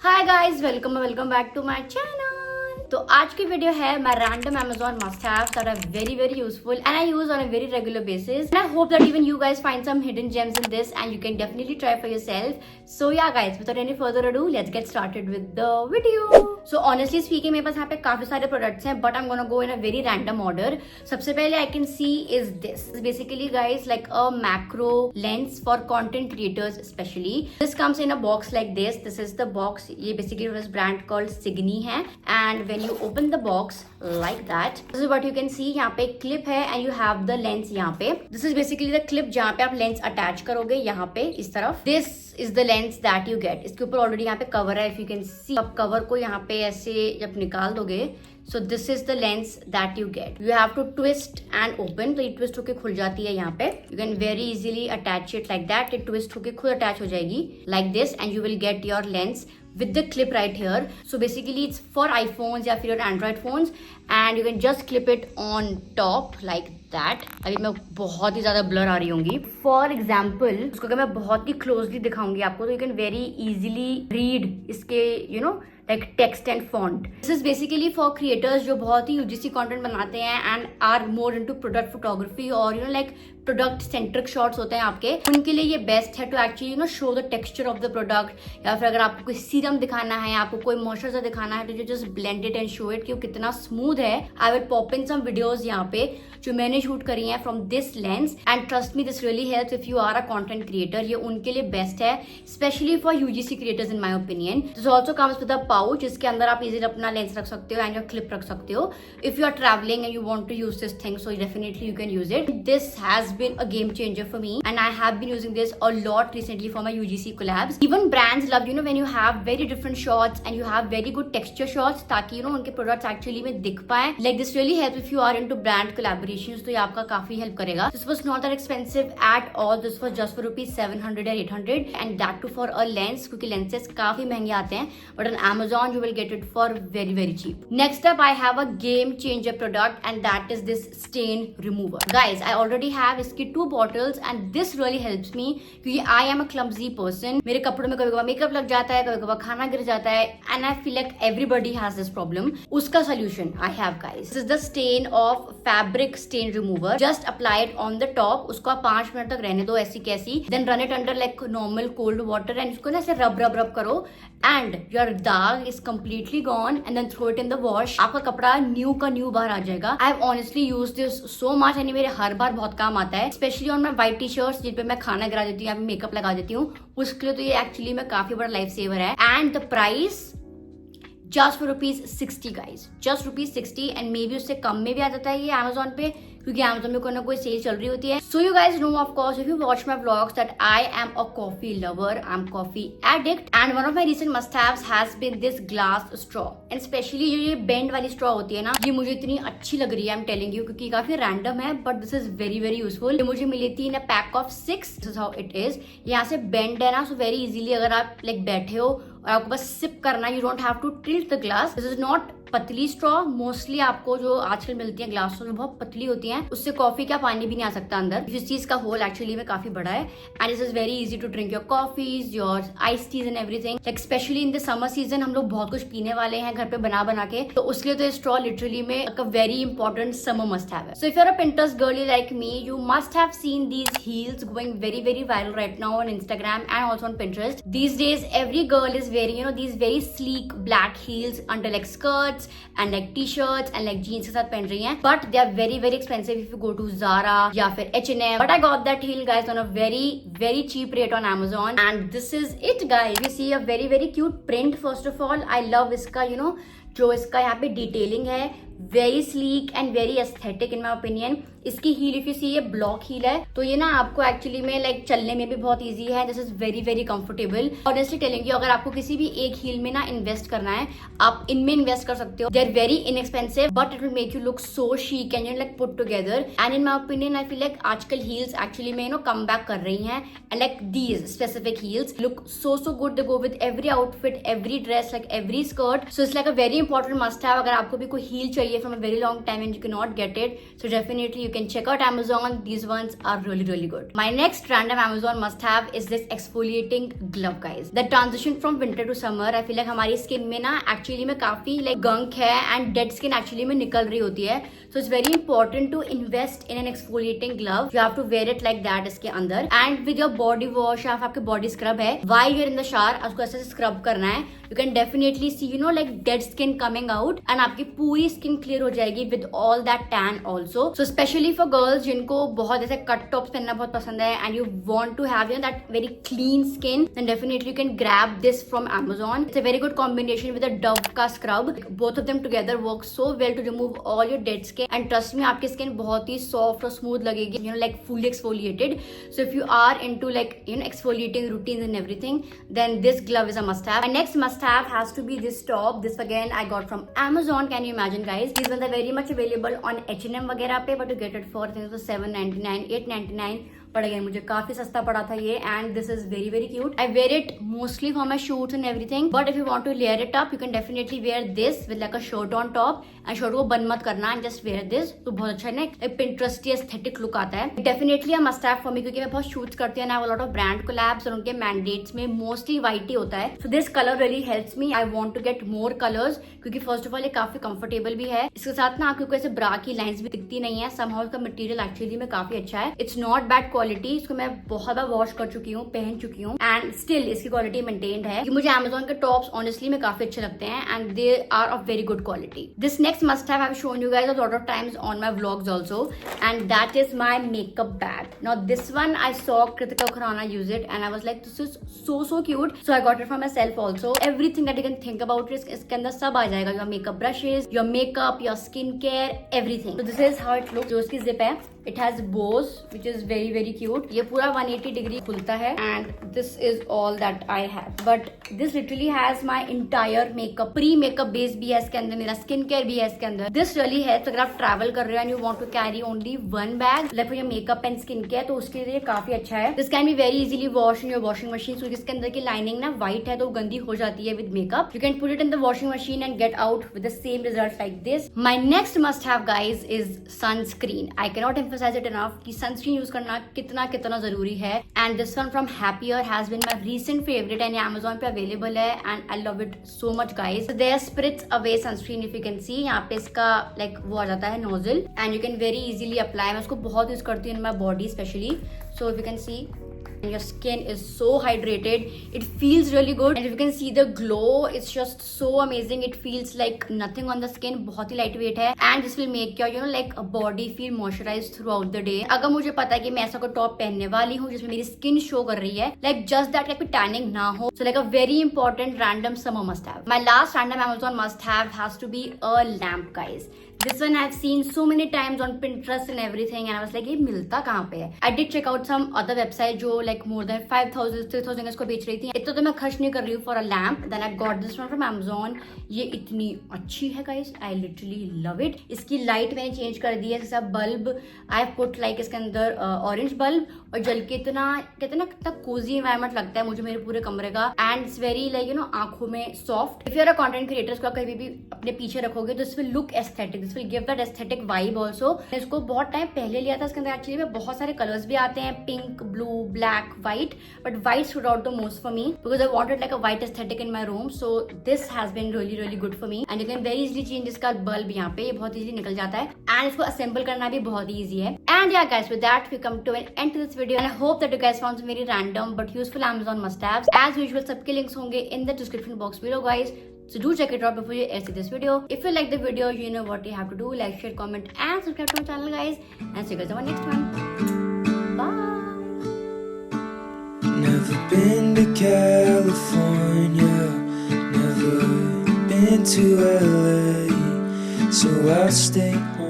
Hi guys, welcome back to my channel. तो आज की वीडियो है my random Amazon must have that are very useful and I use on a very regular basis, and I hope that even you guys find some hidden gems in this and you can definitely try for yourself. So yeah guys, without any further ado, let's get started with the video. So honestly speaking, मेरे पास यहाँ पे काफी सारे products हैं, but I'm gonna go in a very random order. सबसे पहले I can see is this. Basically guys, like a macro lens for content creators especially. This comes in a box like this. This is the box. ये basically this brand called Signy है, and when you open the box like that, this is what you can see. यहाँ पे clip है and you have the lens यहाँ पे. This is basically the clip जहाँ पे आप lens attach करोगे यहाँ पे इस तरफ. This is the lens that you get. इसके ऊपर ऑलरेडी यहाँ पे कवर है, if you can see. आप कवर को यहाँ पे ऐसे जब निकाल दोगे, so this is the lens that you get. You have to twist and open. तो ये twist होके खुल जाती है यहाँ पे. You can very easily attach it like that. ये twist होके खुद attach हो जाएगी like this, and you will get your lens with the clip right here. So basically it's for iPhones या फिर Android phones, and you can just clip it on top like that. अभी मैं बहुत ही ज्यादा blur आ रही होंगी. For example, उसको अगर मैं बहुत ही क्लोजली दिखाऊंगी आपको, तो you can very easily read इसके like text and font. This is basically for creators जो बहुत ही UGC content बनाते हैं and are more into product photography और like प्रोडक्ट सेंट्रिक शॉट्स होते हैं आपके, उनके लिए ये बेस्ट है to actually show the texture of the product. या फिर अगर आपको कोई सीरम दिखाना है, आपको कोई मॉइस्चराइजर दिखाना है, तो you just blend it and show it कि वो कितना स्मूथ है. I will pop in some videos यहाँ पे जो मैंने शूट करी हैं from this lens, and trust me this really helps if you are a content creator. ये उनके लिए बेस्ट है, specially for UGC creators in my opinion. This also comes with a pouch, इसके अंदर आप इजीली अपना लेंस रख सकते हो एंड योर क्लिप रख सकते हो. If you are travelling and you want to use this thing, so definitely you can use it. This has been a game changer for me, and I have been using this a lot recently for my UGC collabs. Even brands love when you have very different shots and you have very good texture shots, ताकि उनके products actually में दिख पाए. Like this really helps if you are into brand collaborations, तो ये आपका काफी help करेगा. This was not that expensive at all. This was just for rupees 700 or 800, and that too for a lens, क्योंकि lenses काफी महंगे आते हैं, but on Amazon you will get it for very cheap. Next up I have a game changer product, and that is this stain remover. Guys, I already have इसकी 2 bottles and this really helps me क्योंकि I am a clumsy person. मेरे कपड़ों में कभी कभी makeup लग जाता है, कभी कभी खाना गिर जाता है, and I feel like everybody has this problem. उसका solution I have guys. This is the stain of fabric stain remover. Just apply it on the top. उसको आप 5 मिनट तक रहने दो ऐसी कैसी, then run it under like normal cold water and इसको ना ऐसे रब करो, and your दाग is completely gone, and then throw it in the wash. आपका कपड़ा न्यू का न्यू बाहर आ जाएगा. I have honestly used this so much and मेरे हर बार बहुत काम आता है, specially on my white T shirts जिन पे मैं खाना गिरा देती हूँ या मेकअप लगा देती हूँ, उसके लिए तो ये एक्चुअली में काफी बड़ा लाइफ सेवर है. And the price just for ₹60 guys, just ₹60, and may be उससे कम में भी आ जाता है ये Amazon पे, क्योंकि Amazon में कोई ना कोई सेल चल रही होती है. So you guys know of course if you watch my vlogs that I am a coffee lover, I am coffee addict, and one of my recent must haves has been this glass straw. And specially जो ये bend वाली straw होती है ना, ये मुझे इतनी अच्छी लग रही है, आई एम टेलिंग यू, क्योंकि काफी रैंडम है, but this is very useful. ये मुझे मिली थी in a pack of 6. This is how it is. यहाँ से बेंड है ना, सो वेरी इजीली अगर आप लाइक बैठे हो और आपको बस सिप करना, you don't have to tilt the glass. This is not पतली स्ट्रॉ. मोस्टली आपको जो आजकल मिलती है ग्लास स्ट्रॉ बहुत पतली होती हैं, उससे कॉफी का पानी भी नहीं आ सकता अंदर. इस चीज का होल एक्चुअली में काफी बड़ा है, and this is very easy to drink your coffees, your ice teas and everything. Like specially in the summer season हम लोग बहुत कुछ पीने वाले हैं घर पे बना के, तो उसके लिए तो स्ट्रॉ लिटरली में एक very important summer must have है. So if you are a Pinterest girly like me, you must have seen these heels going very viral right now on Instagram and also on Pinterest. These days every girl is wearing these very sleek black heels under like skirts and like t-shirts and like jeans के साथ पहन रही हैं, but they are very expensive if you go to Zara या फिर H&M. But I got that heel guys on a very cheap rate on Amazon, and this is it guys. You see a very cute print. First of all, I love इसका जो इसका यहाँ पे detailing है, very sleek and very aesthetic in my opinion. इसकी heal if you see, ये block heal है, तो ये ना आपको एक्चुअली में लाइक चलने में भी बहुत इजी है. This is very comfortable. Honestly telling you, अगर आपको किसी भी एक हील में ना इन्वेस्ट करना है, आप इनमें इन्वेस्ट कर सकते हो. They are very inexpensive, but it will make you look so chic and like put together. And in my opinion I feel like आजकल हील्स एक्चुअली में कम बैक कर रही हैं, and like these specific heels look so good. They go with every outfit, every dress, like every skirt. So it's like a very important must have अगर आपको भी कोई heel चाहिए from a very long time and you can not get it, so definitely you can check out Amazon. These ones are really really good. My next random Amazon must have is this exfoliating glove, guys. The transition from winter to summer, I feel like हमारी skin में ना actually में काफी like गंक है and dead skin actually में निकल रही होती है. So it's very important to invest in an exfoliating glove. You have to wear it like that इसके अंदर and with your body wash या आपके बॉडी स्क्रब है while you are in the shower, उसको ऐसे स्क्रब करना है. You can definitely see you know like dead skin coming out and आपकी पूरी स्किन क्लियर हो जाएगी with all that tan also. So specially for girls जिनको बहुत ऐसे कट टॉप्स पहनना बहुत पसंद है and you want to have you know that very clean skin, then definitely you can grab this from Amazon. It's a very good combination with a Dove का scrub. Both of them together work so well to remove all your dead skin and trust me आपकी skin बहुत ही soft और smooth लगेगी, you know, like fully exfoliated. So if you are into like you know exfoliating routines and everything, then this glove is a must have. My next must have has to be this top. This again I got from Amazon. Can you imagine, guys? These ones are very much available on H&M वगैरह पे, but you get it for I think it was $7.99, $8.99. But again मुझे काफी सस्ता पड़ा था ये and this is very very cute. I wear it mostly for my shoots and everything, but if you want to layer it up you can definitely wear this with like a shirt on top and shirt को बंद मत करना and just where this. तो बहुत अच्छा है ना, एक पिंटरेस्टी एस्थेटिक लुक आता है. Definitely I must have for me क्योंकि मैं बहुत शूट्स करती हूँ and I have a lot of brand collabs और उनके मैंडेट्स में मोस्टली व्हाइट ही होता है. So this colour really helps me. I want to get more colours क्योंकि फर्स्ट ऑफ ऑल ये काफी कंफर्टेबल भी है. इसके साथ ना आपको ऐसे ब्रा की लाइंस भी दिखती नहीं है. समहाउ इसका मटेरियल एक्चुअली में काफी अच्छा है. It's not bad quality. इसको मैं बहुत बार वॉश कर चुकी हूँ, पहन चुकी हूँ एंड स्टिल इसकी क्वालिटी मेंटेन्ड है. मुझे Amazon के टॉप्स ऑनेस्टली में काफी अच्छे लगते हैं and they are of very good quality. This next must have I have shown you guys a lot of times on my vlogs also and that is my makeup bag. Now this one I saw Kritika Khurana use it and I was like this is so cute. So I got it for myself also. Everything that you can think about it इसके अंदर सब आ जाएगा. Your makeup brushes, your makeup, your skin care, everything. So this is how it looks. जो इसकी zip है it has bows which is very very cute. ये पूरा 180 degree खुलता है and this is all that I have, but this literally has my entire makeup, pre makeup base भी है इसके अंदर, मेरा स्किन केयर भी है इसके अंदर. this really helps अगर आप ट्रैवल कर रहे हो and you want to carry only one bag like for your makeup and skin care, तो उसके लिए काफी अच्छा है. this can be very easily washed in your washing machine क्योंकि इसके अंदर की लाइनिंग ना व्हाइट है तो गंदी हो जाती है with makeup. you can put it in the washing machine and get out with the same result like this. my next must have guys is sunscreen. I cannot emphasize it enough कि sunscreen use करना कितना जरूरी है and this one from Happier has been my recent favourite and Amazon पे available है and I love it so much guys. There spritz away sunscreen if you can see. यहाँ पे इसका लाइक वो आ जाता है nozzle and you can very easily apply. मैं उसको बहुत यूज करती हूँ in my body specially. So if you can see your skin is so hydrated, it feels really good and if you can see the glow, it's just so amazing. It feels like nothing on the skin, बहुत ही lightweight है and this will make your you know like a body feel moisturized throughout the day. अगर मुझे पता है कि मैं ऐसा कोई टॉप पहनने वाली हूँ जिसमें मेरी स्किन शो कर रही है like just that like tanning ना हो, so like a very important random summer must have. My last random Amazon must have has to be a lamp, guys. This one I've seen so many times on Pinterest and everything and I was like ये मिलता कहाँ पे है. I did check out some other website जो like more than 5,000 3,000 इसको बेच रही थी. इतना तो मैं खर्च नहीं कर रही हूँ for a lamp. Then I got this one from Amazon. ये इतनी अच्छी है guys. I literally love it. इसकी लाइट मैंने चेंज कर दी है. जैसा बल्ब I put like इसके अंदर ऑरेंज बल्ब और जल के इतना कहते ना कितना कोजी एनवायरमेंट लगता है मुझे मेरे पूरे कमरे का and it's very like you know आंखों में soft. If you are a content creator इसको कभी भी अपने पीछे रखोगे तो this will look aesthetic. This will give that aesthetic vibe also. इसको बहुत टाइम पहले लिया था. इसके अंदर एक्चुअली में बहुत सारे कलर्स भी आते हैं, pink, blue, black, white, but white stood out the most for me because I wanted like a white aesthetic in my room. So this has been really really good for me and you can very easily change इसका bulb. यहाँ पे ये बहुत easily निकल जाता है and इसको assemble करना भी बहुत ईजी है. And yeah guys with that we come to an end to this video and I hope that you guys found some very random but useful Amazon must haves. As usual सबके links होंगे in the description box below guys. So do check it out before you see this video. If you like the video, you know what you have to do. Like, share, comment and subscribe to my channel guys. And see you guys on my next one. Bye. Never been to California, never been to LA, so I'll stay home.